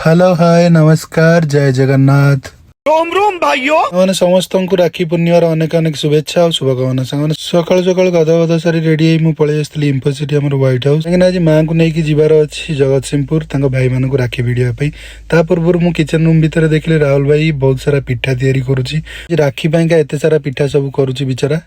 Hello hi नमस्कार जय जगन्नाथ रोम रोम भाइयों मैंने समस्त को राखी पूर्णिमार अनेक अनेक शुभेच्छा और शुभकामना सांगे सकाल सकाल गाधा सारी रेडी हो पलि आसती इंफोसिटी आम व्हाइट हाउस कहीं आज माँ को लेकिन जीवार अच्छी जगतसिंहपुर राखी मानक राखी भिड़ा पूर्व मु किचन रूम भितर देखिले राहुल भाई बहुत सारा पिठा तैयारी करुच्ची राखी पाइका एत सारा पिठा सब करुच्ची बिचारा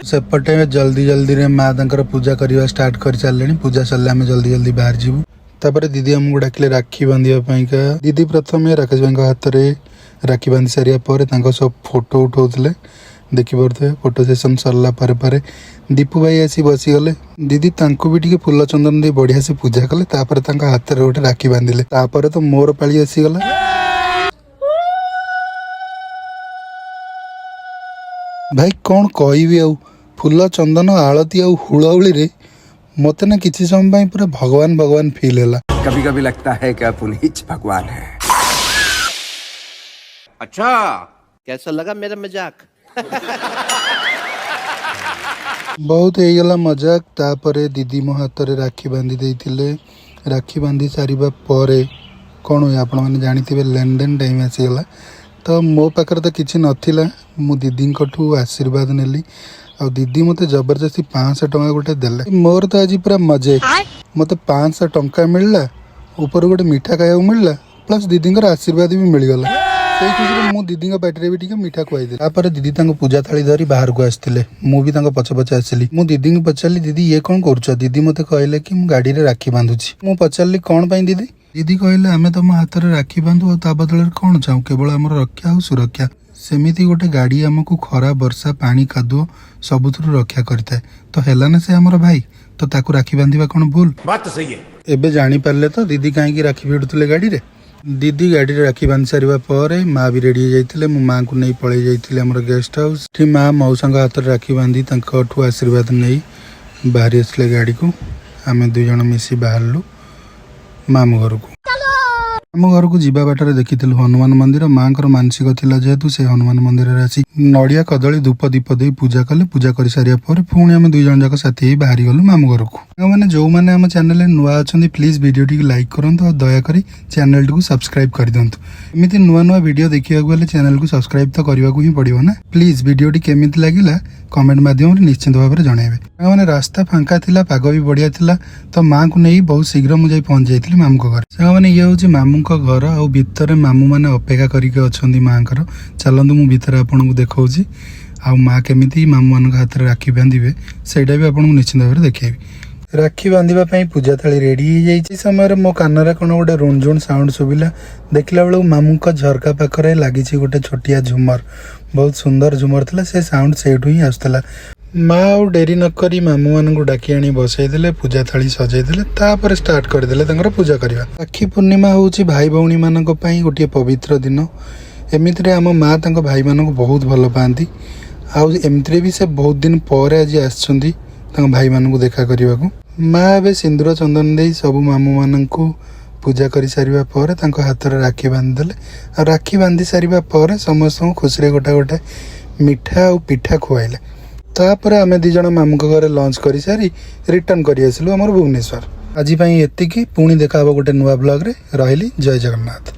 सेपटे जल्दी जल्दी रे माँ पूजा करवा स्टार्ट कर सारे पूजा सरले आम जल्दी जल्दी बाहर जीवु तापर दीदी आमको डाकिले राखी बांधिया दीदी प्रथम राकेश भाई हाथ में राखी बांधि सारा सब फोटो उठाऊले देखिपे फोटो सेसन सरला पर दीपू भाई आसी बसीगले दीदी भी टी फूल चंदन दे बढ़िया से पूजा कले हाथ में गोटे राखी बांधिले तो मोर पाली आसीगला भाई कौन कहबी आ फूल चंदन आलती आ हुड़हुड़ी रे मत ना किसी समय पूरा भगवान भगवान फील है। कभी कभी लगता है कि पुनीत भगवान है। अच्छा कैसा लगा मेरा मजाक? बहुत हो गला मजाक तापरे दीदी मो हाथ में राखी बांधि देइतिले राखी बांधि सारिबा परे कौन हुए आपण मैंने जानी लेन देन टाइम आसीगला तो मो पाखर तो किसी नथिला मु दीदी आशीर्वाद नेली आ दीदी मत जबरदस्ती 500 टंका गोटे देले मोर तो आज पूरा मजे मत 500 टंका मिलला ऊपर गोटे मिठा खाया मिलला प्लस दीदी आशीर्वाद भी मिलगला से खुशी मु दीदी पार्टी भी मिठा खुआई दीदी पूजा थाली धरी बाहर को आसते मुझे पछ पछे आसली मु दीदी को पचारि दीदी ये कौन कर दीदी मत कहले कि मु गाड़ी रे राखी बांधुची मु पचारि कौन पाई दीदी दीदी कहले आमे तुम हाथ में राखी बांधु और बदल कौन चाहू केवल आम रक्षा और सुरक्षा सेमिति गोटे गाड़ी आमको खरा वर्षा पानी कादुओ सबुथुरु रक्षा करता है तो हेला ना से हमर भाई तो ताकू राखी बांधिबा कौन भूल बात तो सही है। एबे जानी पारले तो दीदी कहीं राखी भिड़ुले गाड़ी रे दीदी गाड़ी रे राखी बांधि सारिबा परे माँ भी रेडी जाइतिले मु माँ को नहीं पळै जाइतिले हमर गेस्ट हाउस ठी माँ मौसा हाथ में राखी बांधि तांकठु आशीर्वाद नहीं बाहरी आसले गाड़ी को आमे दुई जण मिसी बाहरलु मामू घर को आम घर को जीवा बाटर देखी हनुमान मंदिर माँ को मानसिक थिला जेहेतु से हनुमान मंदिर आसी नड़िया कदली धूप दीप दे पूजा कले पूजा कर सारिया पर पुणी आम दुई जन जाक साथी बाहरी गलु मामू घर को मैंने जो मैंने आम चैनल नुआ अच्छा प्लीज वीडियो टी लाइक करूँ और दयाकोरी चैनल टी सब्सक्राइब कर दिंतु एमती नुआ नुआ वीडियो देखा गले चैनल को सब्सक्राइब तो करने को ही पड़ो ना प्लीज वीडियो टी केमिति लगिला कमेंट माध्यम निश्चित भाव में जनइबे मैंने रास्ता फांका थिला पाग भी बढ़िया थिला तो माँ को नहीं बहुत शीघ्र मुझे पहुंच जाइली मामू घर से ये हूँ मामू घर आ भितर मामू मैंने अपेक्षा करके माँ चलतु मु भितर आपको देखा आ माँ केमी मामू मान हाथ में राखी बांधे से आपको निश्चित भाव में देखेबी राखी बांधा पूजा थाली रेडी हो जाइए समय मो कान कौन गोटे रुणझुण साउंड शुभिला देखला बेलू मामू का झरका पाखे लगी गोटे छोटिया झुमर बहुत सुंदर झुमर था से साउंड से ही आसला माँ और डेरी नक मामू मान डाकी आनी बसईदे पूजा थाली सजाईदे स्टार्ट करदे पूजा करवा राखी पूर्णिमा हूँ भाई भौणी मान गोटे पवित्र दिन एमती आम माँ भाई मान बहुत भल पाती आमती भी से बहुत दिन पर आज आसछंती भाई मान देखा करने को माँ ए सिंदूर चंदन दे सब मामू मान पूजा कर सारिबा पर हाथ में राखी बांधिदेले आ राखी बांधि सारिबा पर समस्त खुशी गोटे गोटे मिठा और पिठा खुआइले तापर आम दी जन मामू घर लंच कर सारी रिटर्न कर आसलु आमर भुवनेश्वर आज एतिकी पुणी देखा गोटे नुआ ब्लॉग रे रहिली जय जगन्नाथ।